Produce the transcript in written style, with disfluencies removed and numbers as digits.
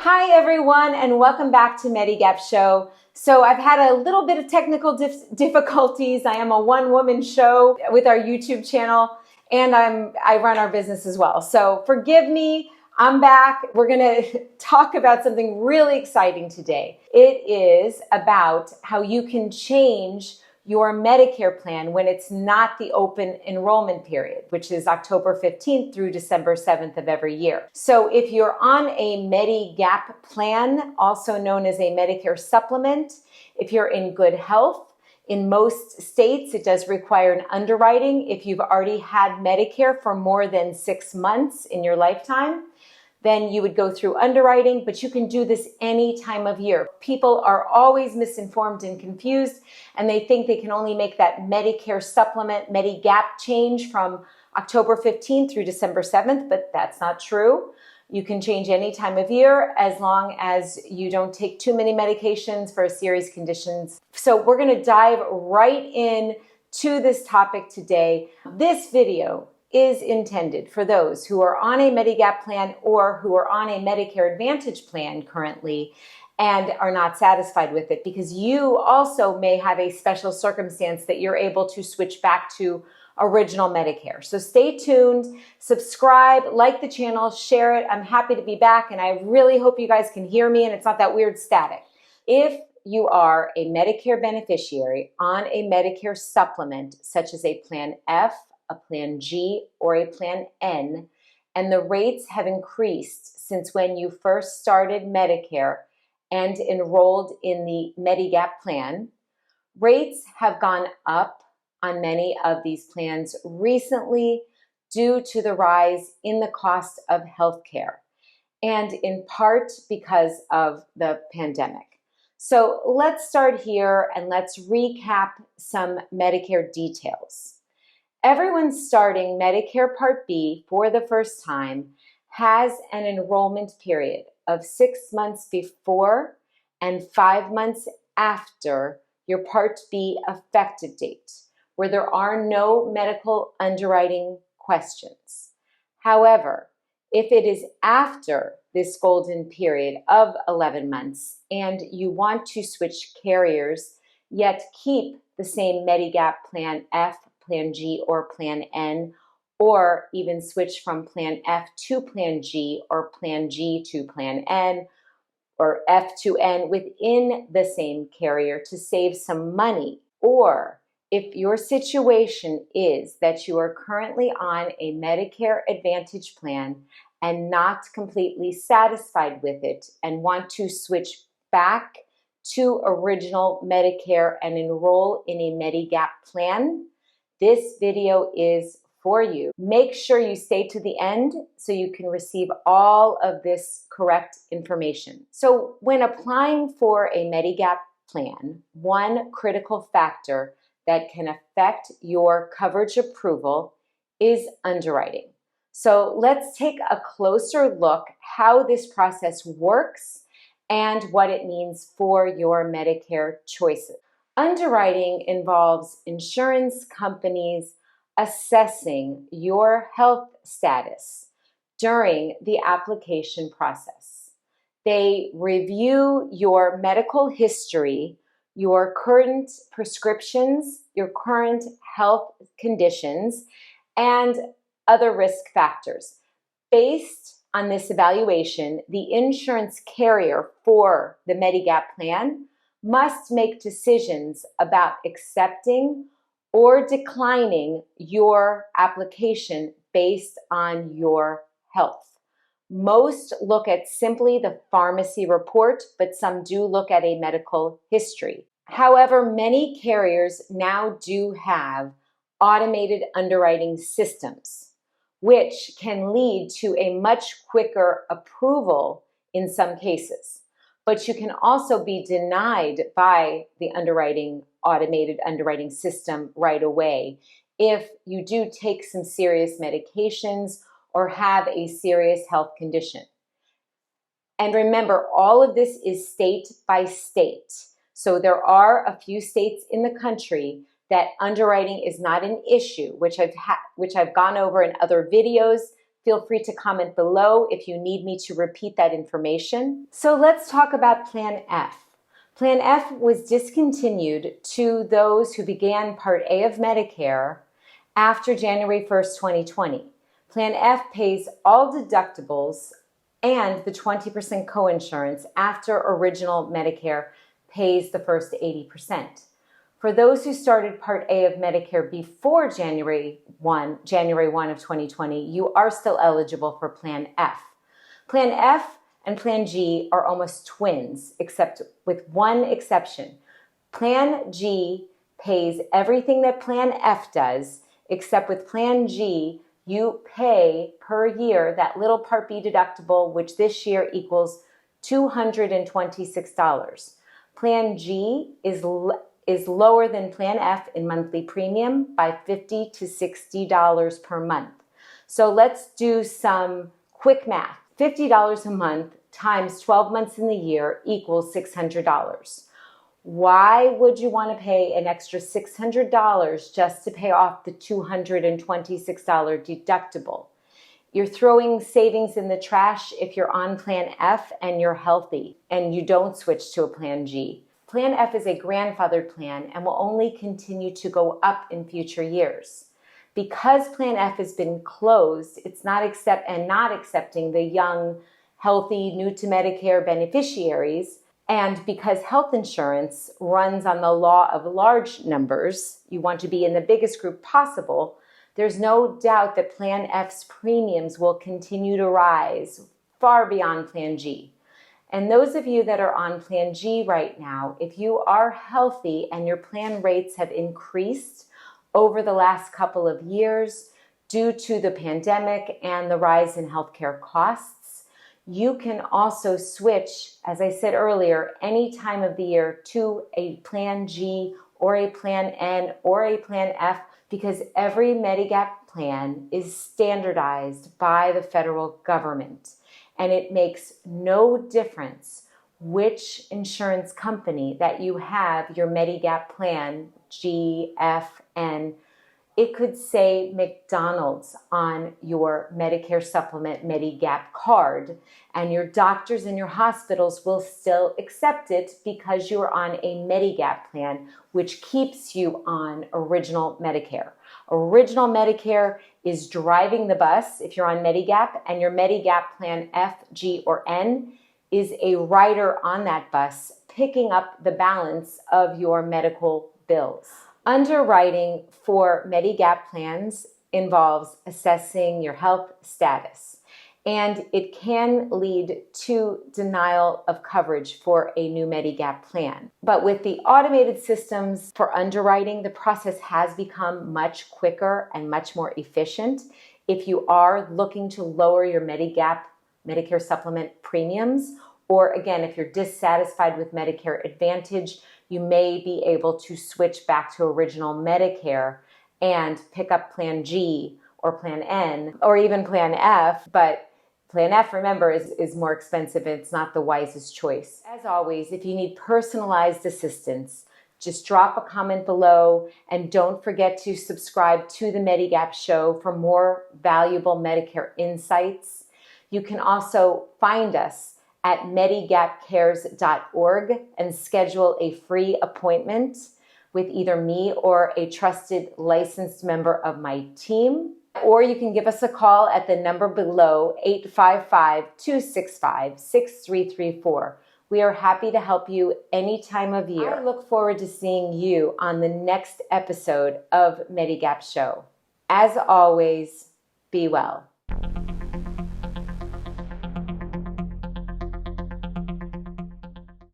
Hi everyone, and welcome back to Medigap Show. So I've had a little bit of technical difficulties. I am a one-woman show with our YouTube channel, and I run our business as well. So forgive me, I'm back. We're gonna talk about something really exciting today. It is about how you can change your Medicare plan when it's not the open enrollment period, which is October 15th through December 7th of every year. So if you're on a Medigap plan, also known as a Medicare supplement, if you're in good health, in most states, it does require an underwriting. If you've already had Medicare for more than 6 months in your lifetime, then you would go through underwriting, but you can do this any time of year. People are always misinformed and confused, and they think they can only make that Medicare supplement, Medigap change from October 15th through December 7th, but that's not true. You can change any time of year as long as you don't take too many medications for serious conditions. So we're gonna dive right in to this topic today. This video is intended for those who are on a Medigap plan or who are on a Medicare Advantage plan currently and are not satisfied with it, because you also may have a special circumstance that you're able to switch back to original Medicare. So stay tuned, subscribe, like the channel, share it. I'm happy to be back, and I really hope you guys can hear me and it's not that weird static. If you are a Medicare beneficiary on a Medicare supplement, such as a Plan F, a Plan G, or a Plan N, and the rates have increased since when you first started Medicare and enrolled in the Medigap plan, rates have gone up on many of these plans recently due to the rise in the cost of healthcare, and in part because of the pandemic. So let's start here and let's recap some Medicare details. Everyone starting Medicare Part B for the first time has an enrollment period of 6 months before and 5 months after your Part B effective date, where there are no medical underwriting questions. However, if it is after this golden period of 11 months and you want to switch carriers, yet keep the same Medigap Plan F, Plan G, or Plan N, or even switch from Plan F to Plan G or Plan G to Plan N or F to N within the same carrier to save some money. Or if your situation is that you are currently on a Medicare Advantage plan and not completely satisfied with it and want to switch back to original Medicare and enroll in a Medigap plan, this video is for you. Make sure you stay to the end so you can receive all of this correct information. So when applying for a Medigap plan, one critical factor that can affect your coverage approval is underwriting. So let's take a closer look how this process works and what it means for your Medicare choices. Underwriting involves insurance companies assessing your health status during the application process. They review your medical history, your current prescriptions, your current health conditions, and other risk factors. Based on this evaluation, the insurance carrier for the Medigap plan must make decisions about accepting or declining your application based on your health. Most look at simply the pharmacy report, but some do look at a medical history. However, many carriers now do have automated underwriting systems, which can lead to a much quicker approval in some cases. But you can also be denied by the automated underwriting system right away if you do take some serious medications or have a serious health condition. And remember, all of this is state by state. So there are a few states in the country that underwriting is not an issue, which I've gone over in other videos. Feel free to comment below if you need me to repeat that information. So let's talk about Plan F. Plan F was discontinued to those who began Part A of Medicare after January 1st, 2020. Plan F pays all deductibles and the 20% coinsurance after original Medicare pays the first 80%. For those who started Part A of Medicare before January 1 of 2020, you are still eligible for Plan F. Plan F and Plan G are almost twins, except with one exception. Plan G pays everything that Plan F does, except with Plan G, you pay per year that little Part B deductible, which this year equals $226. Plan G is lower than Plan F in monthly premium by $50 to $60 per month. So let's do some quick math. $50 a month times 12 months in the year equals $600. Why would you want to pay an extra $600 just to pay off the $226 deductible? You're throwing savings in the trash if you're on Plan F and you're healthy and you don't switch to a Plan G. Plan F is a grandfathered plan and will only continue to go up in future years. Because Plan F has been closed, it's not accepting the young, healthy, new to Medicare beneficiaries. And because health insurance runs on the law of large numbers, you want to be in the biggest group possible, there's no doubt that Plan F's premiums will continue to rise far beyond Plan G. And those of you that are on Plan G right now, if you are healthy and your plan rates have increased over the last couple of years due to the pandemic and the rise in healthcare costs, you can also switch, as I said earlier, any time of the year to a Plan G or a Plan N or a Plan F, because every Medigap plan is standardized by the federal government. And it makes no difference which insurance company that you have your Medigap plan, G, F, N. It could say McDonald's on your Medicare Supplement Medigap card, and your doctors and your hospitals will still accept it because you're on a Medigap plan, which keeps you on Original Medicare. Original Medicare is driving the bus if you're on Medigap, and your Medigap plan F, G, or N is a rider on that bus picking up the balance of your medical bills. Underwriting for Medigap plans involves assessing your health status, and it can lead to denial of coverage for a new Medigap plan. But with the automated systems for underwriting, the process has become much quicker and much more efficient. If you are looking to lower your Medicare supplement premiums, or again, if you're dissatisfied with Medicare Advantage, you may be able to switch back to Original Medicare and pick up Plan G or Plan N or even Plan F. But Plan F, remember, is more expensive. It's not the wisest choice. As always, if you need personalized assistance, just drop a comment below, and don't forget to subscribe to the Medigap Show for more valuable Medicare insights. You can also find us at medigapcares.org and schedule a free appointment with either me or a trusted licensed member of my team. Or you can give us a call at the number below, 855-265-6334. We are happy to help you any time of year. I look forward to seeing you on the next episode of Medigap Show. As always, be well.